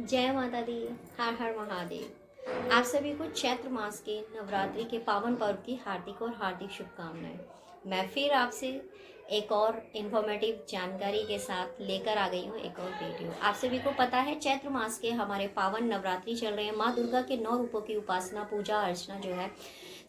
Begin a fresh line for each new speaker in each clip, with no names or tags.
जय माता दी। हर हर महादेव। आप सभी को चैत्र मास के नवरात्रि के पावन पर्व की हार्दिक और हार्दिक शुभकामनाएं। मैं फिर आपसे एक और इन्फॉर्मेटिव जानकारी के साथ लेकर आ गई हूँ एक और वीडियो। आप सभी को पता है चैत्र मास के हमारे पावन नवरात्रि चल रहे हैं। माँ दुर्गा के 9 रूपों की उपासना पूजा अर्चना जो है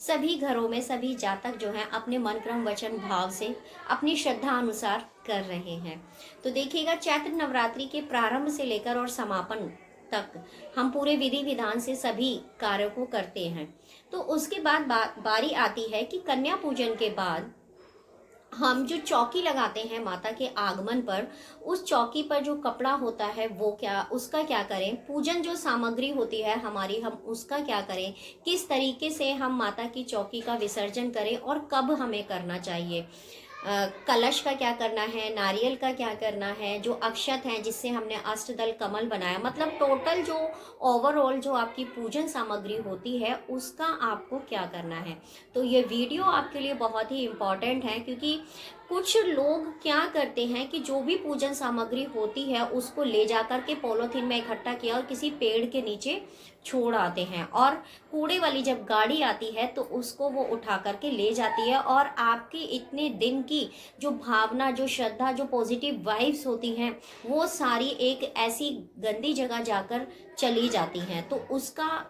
सभी घरों में सभी जातक जो हैं अपने मन क्रम वचन भाव से अपनी श्रद्धा अनुसार कर रहे हैं। तो देखिएगा चैत्र नवरात्रि के प्रारंभ से लेकर और समापन तक हम पूरे विधि विधान से सभी कार्यों को करते हैं। तो उसके बाद बारी आती है कि कन्या पूजन के बाद हम जो चौकी लगाते हैं माता के आगमन पर, उस चौकी पर जो कपड़ा होता है वो क्या, उसका क्या करें, पूजन जो सामग्री होती है हमारी, हम उसका क्या करें, किस तरीके से हम माता की चौकी का विसर्जन करें और कब हमें करना चाहिए, कलश का क्या करना है, नारियल का क्या करना है, जो अक्षत हैं जिससे हमने अष्टदल कमल बनाया, मतलब टोटल जो ओवरऑल जो आपकी पूजन सामग्री होती है उसका आपको क्या करना है। तो ये वीडियो आपके लिए बहुत ही इम्पॉर्टेंट है, क्योंकि कुछ लोग क्या करते हैं कि जो भी पूजन सामग्री होती है उसको ले जाकर के पॉलीथीन में इकट्ठा किया और किसी पेड़ के नीचे छोड़ आते हैं, और कूड़े वाली जब गाड़ी आती है तो उसको वो उठा करके ले जाती है, और आपकी इतने दिन की जो भावना, जो श्रद्धा, जो पॉजिटिव वाइब्स होती हैं वो सारी एक ऐसी गंदी जगह जाकर चली जाती हैं। तो उसका,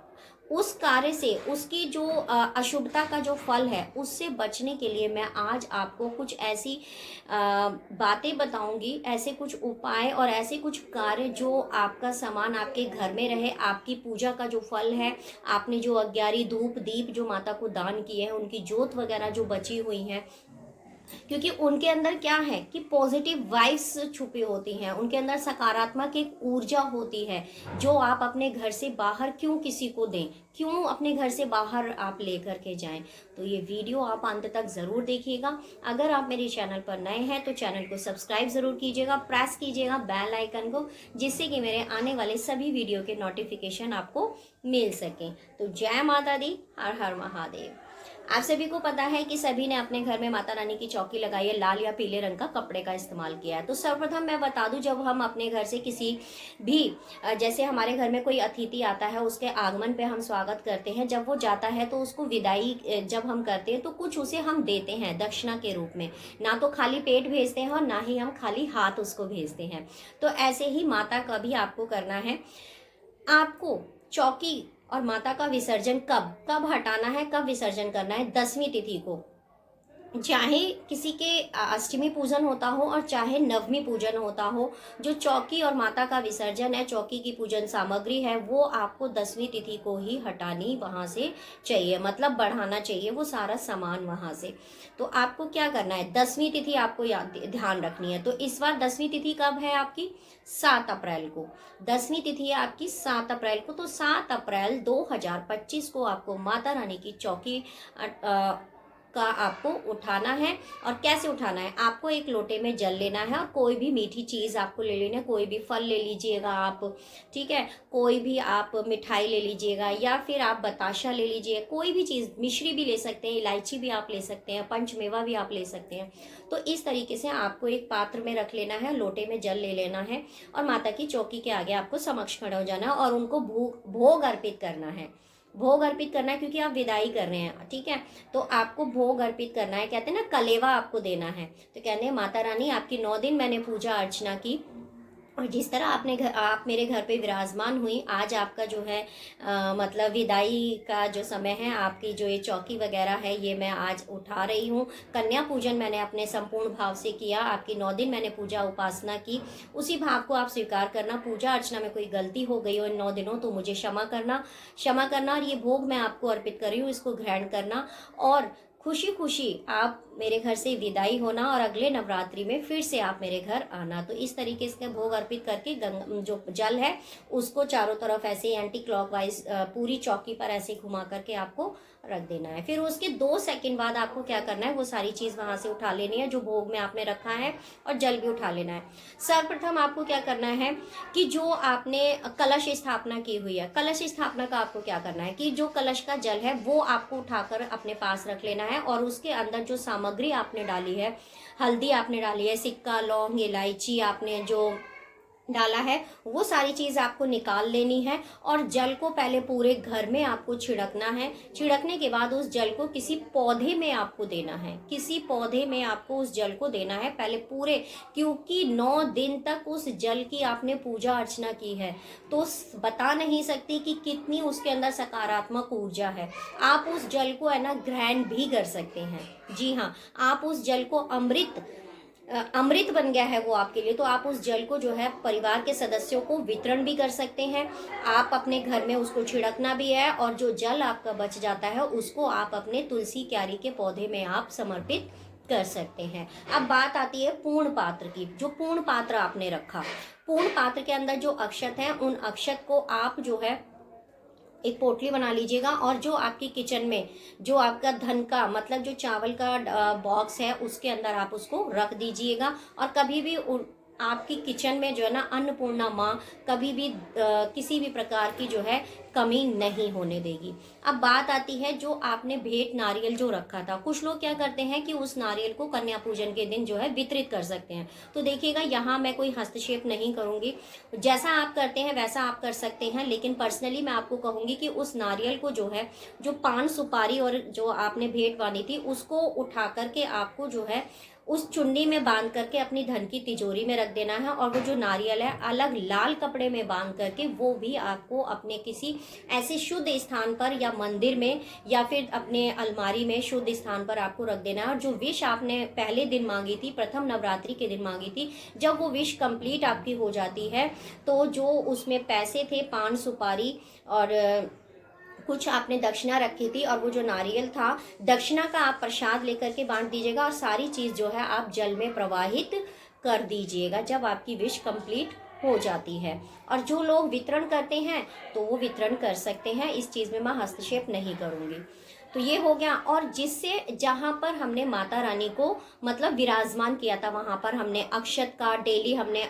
उस कार्य से, उसकी जो अशुभता का जो फल है उससे बचने के लिए मैं आज आपको कुछ ऐसी बातें बताऊंगी, ऐसे कुछ उपाय और ऐसे कुछ कार्य जो आपका सामान आपके घर में रहे, आपकी पूजा का जो फल है, आपने जो अग्यारी धूप दीप जो माता को दान किए हैं, उनकी जोत वगैरह जो बची हुई हैं, क्योंकि उनके अंदर क्या है कि पॉजिटिव वाइब्स छुपी होती हैं, उनके अंदर सकारात्मक एक ऊर्जा होती है जो आप अपने घर से बाहर क्यों किसी को दें, क्यों अपने घर से बाहर आप लेकर के जाएं। तो ये वीडियो आप अंत तक ज़रूर देखिएगा। अगर आप मेरे चैनल पर नए हैं तो चैनल को सब्सक्राइब ज़रूर कीजिएगा, प्रेस कीजिएगा बेल आइकन को, जिससे कि मेरे आने वाले सभी वीडियो के नोटिफिकेशन आपको मिल सकें। तो जय माता दी, हर हर महादेव। आप सभी को पता है कि सभी ने अपने घर में माता रानी की चौकी लगाई है, लाल या पीले रंग का कपड़े का इस्तेमाल किया है। तो सर्वप्रथम मैं बता दूं, जब हम अपने घर से किसी भी जैसे हमारे घर में कोई अतिथि आता है, उसके आगमन पे हम स्वागत करते हैं, जब वो जाता है तो उसको विदाई जब हम करते हैं तो कुछ उसे हम देते हैं दक्षिणा के रूप में। ना तो खाली पेट भेजते हैं और ना ही हम खाली हाथ उसको भेजते हैं। तो ऐसे ही माता का भी आपको करना है। आपको चौकी और माता का विसर्जन कब कब हटाना है, कब विसर्जन करना है, 10वीं तिथि को, चाहे किसी के अष्टमी पूजन होता हो और चाहे नवमी पूजन होता हो, जो चौकी और माता का विसर्जन है, चौकी की पूजन सामग्री है, वो आपको 10वीं तिथि को ही हटानी वहां से चाहिए, मतलब बढ़ाना चाहिए वो सारा सामान वहां से। तो आपको क्या करना है, 10वीं तिथि आपको याद ध्यान रखनी है। तो इस बार 10वीं तिथि कब है आपकी, 7 अप्रैल को। 10वीं तिथि है आपकी 7 अप्रैल को। तो 7 अप्रैल 2025 को आपको माता रानी की चौकी का आपको उठाना है। और कैसे उठाना है, आपको एक लोटे में जल लेना है और कोई भी मीठी चीज़ आपको ले लेना है, कोई भी फल ले लीजिएगा आप, ठीक है, कोई भी आप मिठाई ले लीजिएगा या फिर आप बताशा ले लीजिए, कोई भी चीज़, मिश्री भी ले सकते हैं, इलायची भी आप ले सकते हैं, पंचमेवा भी आप ले सकते हैं। तो इस तरीके से आपको एक पात्र में रख लेना है, लोटे में जल ले लेना है और माता की चौकी के आगे आपको समक्ष खड़ा हो जाना है और उनको भोग अर्पित करना है। भोग अर्पित करना है क्योंकि आप विदाई कर रहे हैं, ठीक है। तो आपको भोग अर्पित करना है, कहते हैं ना कलेवा आपको देना है। तो कहते हैं माता रानी आपकी 9 दिन मैंने पूजा अर्चना की, और जिस तरह आप मेरे घर पे विराजमान हुई, आज आपका जो है मतलब विदाई का जो समय है, आपकी जो ये चौकी वगैरह है ये मैं आज उठा रही हूँ। कन्या पूजन मैंने अपने संपूर्ण भाव से किया, आपकी 9 दिन मैंने पूजा उपासना की, उसी भाव को आप स्वीकार करना। पूजा अर्चना में कोई गलती हो गई हो इन 9 दिनों तो मुझे क्षमा करना, क्षमा करना। और ये भोग मैं आपको अर्पित कर रही हूँ, इसको ग्रहण करना और खुशी खुशी आप मेरे घर से विदाई होना और अगले नवरात्रि में फिर से आप मेरे घर आना। तो इस तरीके से भोग अर्पित करके जो जल है उसको चारों तरफ ऐसे एंटी क्लॉकवाइज पूरी चौकी पर ऐसे घुमा करके आपको रख देना है। फिर उसके 2 सेकंड बाद आपको क्या करना है, वो सारी चीज वहां से उठा लेनी है जो भोग में आपने रखा है, और जल भी उठा लेना है। सर्वप्रथम आपको क्या करना है कि जो आपने कलश स्थापना की हुई है, कलश स्थापना का आपको क्या करना है कि जो कलश का जल है वो आपको उठाकर अपने पास रख लेना है, और उसके अंदर जो सामग्री आपने डाली है, हल्दी आपने डाली है, सिक्का, लौंग, इलायची, आपने जो डाला है वो सारी चीज़ आपको निकाल लेनी है और जल को पहले पूरे घर में आपको छिड़कना है। छिड़कने के बाद उस जल को किसी पौधे में आपको देना है, किसी पौधे में आपको उस जल को देना है पहले पूरे, क्योंकि 9 दिन तक उस जल की आपने पूजा अर्चना की है तो बता नहीं सकती कि कितनी उसके अंदर सकारात्मक ऊर्जा है। आप उस जल को है ना ग्रहण भी कर सकते हैं। जी हाँ, आप उस जल को अमृत बन गया है वो आपके लिए, तो आप उस जल को जो है परिवार के सदस्यों को वितरण भी कर सकते हैं। आप अपने घर में उसको छिड़कना भी है और जो जल आपका बच जाता है उसको आप अपने तुलसी क्यारी के पौधे में आप समर्पित कर सकते हैं। अब बात आती है पूर्ण पात्र की। जो पूर्ण पात्र आपने रखा, पूर्ण पात्र के अंदर जो अक्षत है उन अक्षत को आप जो है एक पोटली बना लीजिएगा और जो आपकी किचन में जो आपका धन का मतलब जो चावल का बॉक्स है उसके अंदर आप उसको रख दीजिएगा। और कभी भी आपकी किचन में जो है ना अन्नपूर्णा माँ कभी भी किसी भी प्रकार की जो है कमी नहीं होने देगी। अब बात आती है जो आपने भेंट नारियल जो रखा था, कुछ लोग क्या करते हैं कि उस नारियल को कन्या पूजन के दिन जो है वितरित कर सकते हैं। तो देखिएगा यहाँ मैं कोई हस्तक्षेप नहीं करूँगी, जैसा आप करते हैं वैसा आप कर सकते हैं, लेकिन पर्सनली मैं आपको कहूँगी कि उस नारियल को जो है जो पान सुपारी और जो आपने भेंट बांधी थी उसको उठा करके आपको जो है उस चुन्नी में बांध करके अपनी धन की तिजोरी में रख देना है। और वो जो नारियल है अलग लाल कपड़े में बांध करके वो भी आपको अपने किसी ऐसे शुद्ध स्थान पर या मंदिर में या फिर अपने अलमारी में शुद्ध स्थान पर आपको रख देना है। और जो विश आपने पहले दिन मांगी थी, प्रथम नवरात्रि के दिन मांगी थी, जब वो विश कंप्लीट आपकी हो जाती है तो जो उसमें पैसे थे, पान सुपारी और कुछ आपने दक्षिणा रखी थी और वो जो नारियल था दक्षिणा का आप प्रसाद लेकर के बांट दीजिएगा और सारी चीज़ जो है आप जल में प्रवाहित कर दीजिएगा जब आपकी विश कंप्लीट हो जाती है। और जो लोग वितरण करते हैं तो वो वितरण कर सकते हैं, इस चीज़ में मैं हस्तक्षेप नहीं करूँगी। तो ये हो गया। और जिससे जहाँ पर हमने माता रानी को मतलब विराजमान किया था वहाँ पर हमने अक्षत का डेली हमने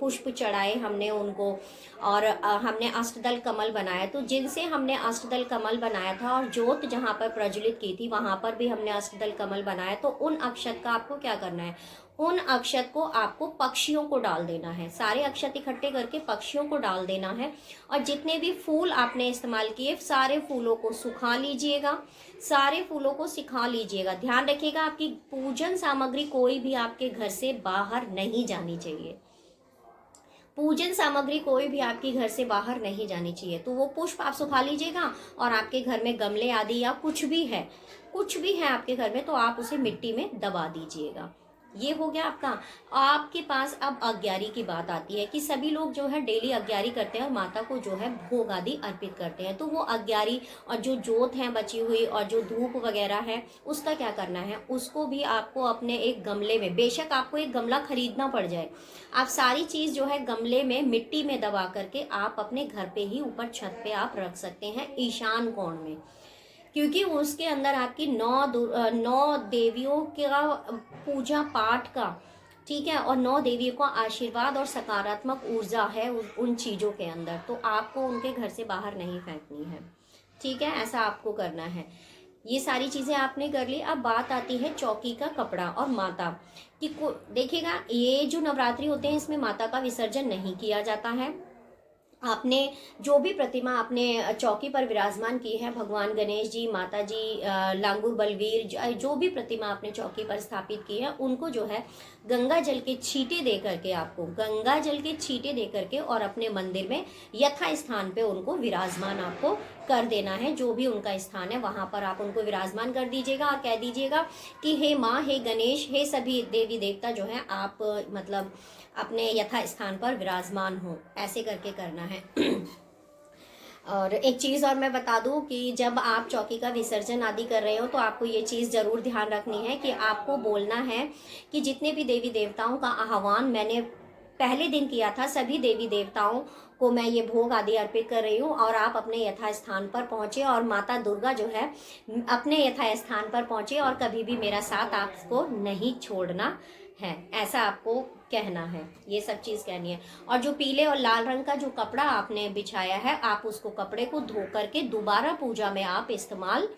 पुष्प चढ़ाए हमने उनको, और हमने अष्टदल कमल बनाया। तो जिनसे हमने अष्टदल कमल बनाया था और ज्योत जहाँ पर प्रज्वलित की थी वहाँ पर भी हमने अष्टदल कमल बनाया। तो उन अक्षत का आपको क्या करना है, उन अक्षत को आपको पक्षियों को डाल देना है। सारे अक्षत इकट्ठे करके पक्षियों को डाल देना है। और जितने भी फूल आपने इस्तेमाल किए सारे फूलों को सुखा लीजिएगा, सारे फूलों को सिखा लीजिएगा। ध्यान रखिएगा आपकी पूजन सामग्री कोई भी आपके घर से बाहर नहीं जानी चाहिए, पूजन सामग्री कोई भी आपके घर से बाहर नहीं जानी चाहिए। तो वो पुष्प आप सुखा लीजिएगा और आपके घर में गमले आदि या कुछ भी है आपके घर में तो आप उसे मिट्टी में दबा दीजिएगा। ये हो गया आपका। आपके पास अब अग्यारी की बात आती है कि सभी लोग जो है डेली अग्यारी करते हैं और माता को जो है भोग आदि अर्पित करते हैं। तो वो अग्यारी और जो जोत है बची हुई और जो धूप वगैरह है उसका क्या करना है, उसको भी आपको अपने एक गमले में, बेशक आपको एक गमला खरीदना पड़ जाए, आप सारी चीज़ जो है गमले में मिट्टी में दबा करके आप अपने घर पे ही ऊपर छत पे आप रख सकते हैं ईशान कोण में, क्योंकि उसके अंदर आपकी 9 देवियों का पूजा पाठ का, ठीक है, और 9 देवियों का आशीर्वाद और सकारात्मक ऊर्जा है उन चीज़ों के अंदर। तो आपको उनके घर से बाहर नहीं फेंकनी है, ठीक है, ऐसा आपको करना है। ये सारी चीज़ें आपने कर ली। अब बात आती है चौकी का कपड़ा और माता कि देखिएगा ये जो नवरात्रि होते हैं इसमें माता का विसर्जन नहीं किया जाता है। आपने जो भी प्रतिमा आपने चौकी पर विराजमान की है, भगवान गणेश जी, माता जी, लांगूर बलवीर, जो भी प्रतिमा आपने चौकी पर स्थापित की है उनको जो है गंगा जल के छींटे दे करके, आपको गंगा जल के छींटे दे करके और अपने मंदिर में यथा स्थान पे उनको विराजमान आपको कर देना है। जो भी उनका स्थान है वहाँ पर आप उनको विराजमान कर दीजिएगा और कह दीजिएगा कि हे माँ, हे गणेश, हे सभी देवी देवता जो है आप मतलब अपने यथा स्थान पर विराजमान हो, ऐसे करके करना है। और एक चीज़ और मैं बता दूं कि जब आप चौकी का विसर्जन आदि कर रहे हो तो आपको ये चीज़ ज़रूर ध्यान रखनी है कि आपको बोलना है कि जितने भी देवी देवताओं का आह्वान मैंने पहले दिन किया था, सभी देवी देवताओं को मैं ये भोग आदि अर्पित कर रही हूँ और आप अपने यथा स्थान पर पहुँचे और माता दुर्गा जो है अपने यथा स्थान पर पहुँचे और कभी भी मेरा साथ आपको नहीं छोड़ना है, ऐसा आपको कहना है। ये सब चीज़ कहनी है। और जो पीले और लाल रंग का जो कपड़ा आपने बिछाया है आप उसको कपड़े को धो करके दोबारा पूजा में आप इस्तेमाल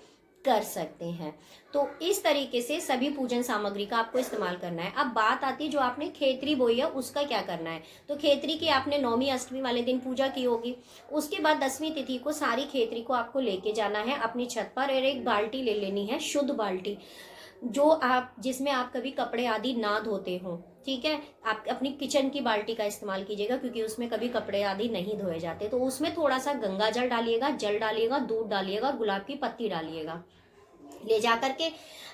कर सकते हैं। तो इस तरीके से सभी पूजन सामग्री का आपको इस्तेमाल करना है। अब बात आती है जो आपने खेतरी बोई है उसका क्या करना है। तो खेतरी की आपने नौमी अष्टमी वाले दिन पूजा की होगी, उसके बाद 10वीं तिथि को सारी खेतरी को आपको लेके जाना है अपनी छत पर, और एक बाल्टी ले लेनी है, शुद्ध बाल्टी, जो आप जिसमें आप कभी कपड़े आदि ना धोते हो। ठीक है, आप अपनी किचन की बाल्टी का इस्तेमाल कीजिएगा, क्योंकि उसमें कभी कपड़े आदि नहीं धोए जाते। तो उसमें थोड़ा सा गंगा जल डालिएगा, दूध डालिएगा और गुलाब की पत्ती डालिएगा। ले जा करके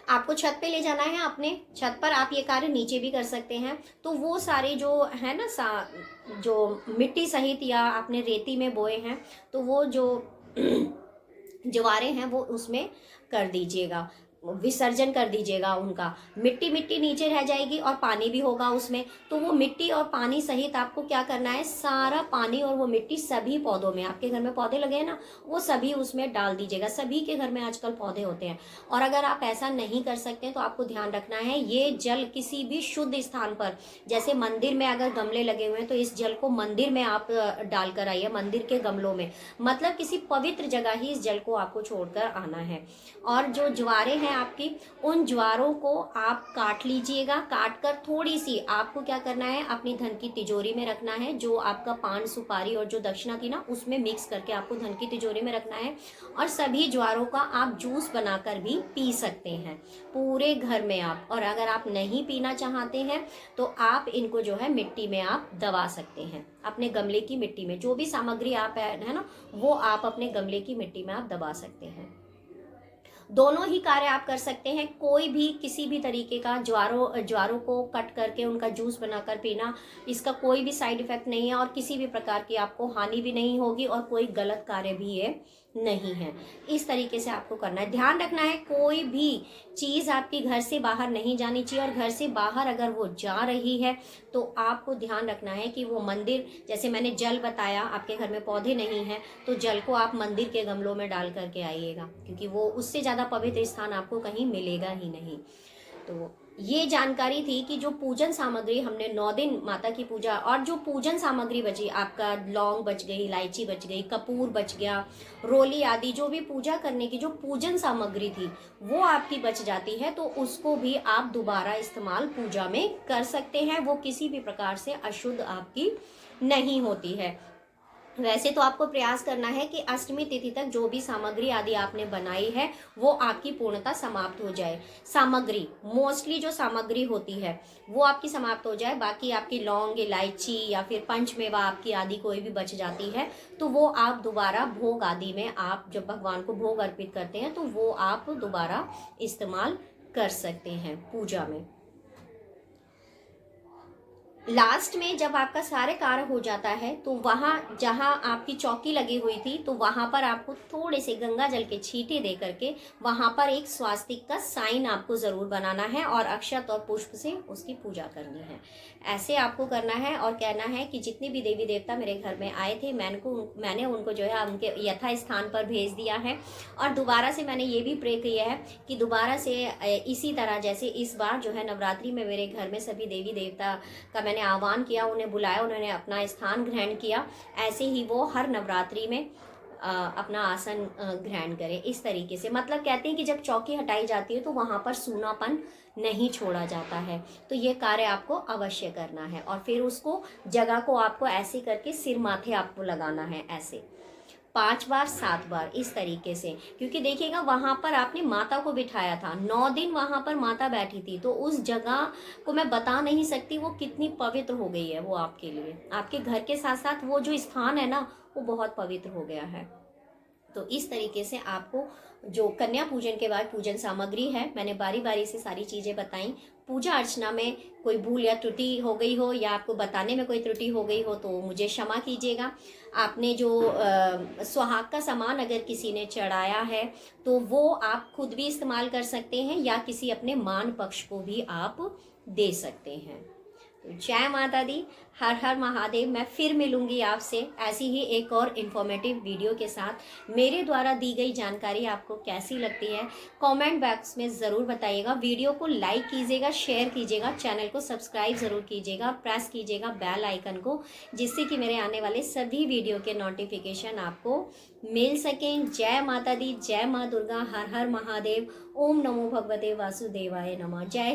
आपको छत पे ले जाना है। अपने छत पर आप ये कार्य नीचे भी कर सकते हैं। तो वो सारे जो है ना जो मिट्टी सहित या आपने रेती में बोए हैं, तो वो जो ज्वारे हैं वो उसमें कर दीजिएगा, विसर्जन कर दीजिएगा उनका। मिट्टी मिट्टी नीचे रह जाएगी और पानी भी होगा उसमें। तो वो मिट्टी और पानी सहित आपको क्या करना है, सारा पानी और वो मिट्टी सभी पौधों में, आपके घर में पौधे लगे हैं ना, वो सभी उसमें डाल दीजिएगा। सभी के घर में आजकल पौधे होते हैं। और अगर आप ऐसा नहीं कर सकते तो आपको ध्यान रखना है, ये जल किसी भी शुद्ध स्थान पर, जैसे मंदिर में अगर गमले लगे हुए हैं तो इस जल को मंदिर में आप डाल कर आइए, मंदिर के गमलों में, मतलब किसी पवित्र जगह ही इस जल को आपको छोड़कर आना है। और जो ज्वारे हैं आपकी, उन ज्वारों को आप काट लीजिएगा। काट कर थोड़ी सी आपको क्या करना है, अपनी धन की तिजोरी में रखना है। जो आपका पान सुपारी और जो दक्षिणा थी ना, उसमें मिक्स करके आपको धन की तिजोरी में रखना है। और सभी ज्वारों का आप जूस बनाकर भी पी सकते हैं पूरे घर में आप। और अगर आप नहीं पीना चाहते हैं तो आप इनको जो है मिट्टी में आप दबा सकते हैं, अपने गमले की मिट्टी में। जो भी सामग्री आप है ना, वो आप अपने गमले की मिट्टी में आप दबा सकते हैं। दोनों ही कार्य आप कर सकते हैं। कोई भी किसी भी तरीके का ज्वारों को कट करके उनका जूस बनाकर पीना, इसका कोई भी साइड इफेक्ट नहीं है और किसी भी प्रकार की आपको हानि भी नहीं होगी और कोई गलत कार्य भी ये नहीं है। इस तरीके से आपको करना है। ध्यान रखना है, कोई भी चीज आपकी घर से बाहर नहीं जानी चाहिए, और घर से बाहर अगर वो जा रही है तो आपको ध्यान रखना है कि वो मंदिर, जैसे मैंने जल बताया, आपके घर में पौधे नहीं हैं तो जल को आप मंदिर के गमलों में डाल करके आइएगा, क्योंकि वो उससे ज़्यादा पवित्र स्थान आपको कहीं मिलेगा ही नहीं। तो ये जानकारी थी कि जो पूजन सामग्री हमने 9 दिन माता की पूजा, और जो पूजन सामग्री बची, आपका लौंग बच गई, इलायची बच गई, कपूर बच गया, रोली आदि, जो भी पूजा करने की जो पूजन सामग्री थी वो आपकी बच जाती है, तो उसको भी आप दोबारा इस्तेमाल पूजा में कर सकते हैं। वो किसी भी प्रकार से अशुद्ध आपकी नहीं होती है। वैसे तो आपको प्रयास करना है कि अष्टमी तिथि तक जो भी सामग्री आदि आपने बनाई है वो आपकी पूर्णतः समाप्त हो जाए। सामग्री मोस्टली जो सामग्री होती है वो आपकी समाप्त हो जाए। बाकी आपकी लौंग, इलायची या फिर पंचमेवा आपकी आदि कोई भी बच जाती है तो वो आप दोबारा भोग आदि में, आप जब भगवान को भोग अर्पित करते हैं तो वो आप दोबारा इस्तेमाल कर सकते हैं पूजा में। लास्ट में जब आपका सारे कार्य हो जाता है तो वहाँ जहाँ आपकी चौकी लगी हुई थी तो वहाँ पर आपको थोड़े से गंगा जल के छींटे दे करके वहाँ पर एक स्वास्तिक का साइन आपको ज़रूर बनाना है और अक्षत और पुष्प से उसकी पूजा करनी है। ऐसे आपको करना है और कहना है कि जितने भी देवी देवता मेरे घर में आए थे मैंने उनको जो है उनके यथा स्थान पर भेज दिया है। और दोबारा से मैंने ये भी प्रे किया है कि दोबारा से इसी तरह जैसे इस बार जो है नवरात्रि में मेरे घर में सभी देवी देवता का मैंने आह्वान किया, उन्हें बुलाया, उन्होंने अपना स्थान ग्रहण किया, ऐसे ही वो हर नवरात्रि में अपना आसन ग्रहण करें। इस तरीके से मतलब कहते हैं कि जब चौकी हटाई जाती है तो वहाँ पर सूनापन नहीं छोड़ा जाता है। तो ये कार्य आपको अवश्य करना है। और फिर उसको जगह को आपको ऐसे करके सिर माथे आपको लगाना है, ऐसे 5 बार 7 बार इस तरीके से। क्योंकि देखिएगा वहां पर आपने माता को बिठाया था, 9 दिन वहां पर माता बैठी थी, तो उस जगह को मैं बता नहीं सकती वो कितनी पवित्र हो गई है। वो आपके लिए, आपके घर के साथ साथ वो जो स्थान है ना वो बहुत पवित्र हो गया है। तो इस तरीके से आपको जो कन्या पूजन के बाद पूजन सामग्री है, मैंने बारी बारी से सारी चीज़ें बताई। पूजा अर्चना में कोई भूल या त्रुटि हो गई हो या आपको बताने में कोई त्रुटि हो गई हो तो मुझे क्षमा कीजिएगा। आपने जो सुहाग का सामान अगर किसी ने चढ़ाया है तो वो आप खुद भी इस्तेमाल कर सकते हैं या किसी अपने मान पक्ष को भी आप दे सकते हैं। तो जय माता दी, हर हर महादेव। मैं फिर मिलूंगी आपसे ऐसी ही एक और इन्फॉर्मेटिव वीडियो के साथ। मेरे द्वारा दी गई जानकारी आपको कैसी लगती है कमेंट बॉक्स में ज़रूर बताइएगा। वीडियो को लाइक कीजिएगा, शेयर कीजिएगा, चैनल को सब्सक्राइब ज़रूर कीजिएगा, प्रेस कीजिएगा बेल आइकन को, जिससे कि मेरे आने वाले सभी वीडियो के नोटिफिकेशन आपको मिल सकें। जय माता दी, जय माँ दुर्गा, हर हर महादेव। ओम नमो भगवते वासुदेवाय नमः। जय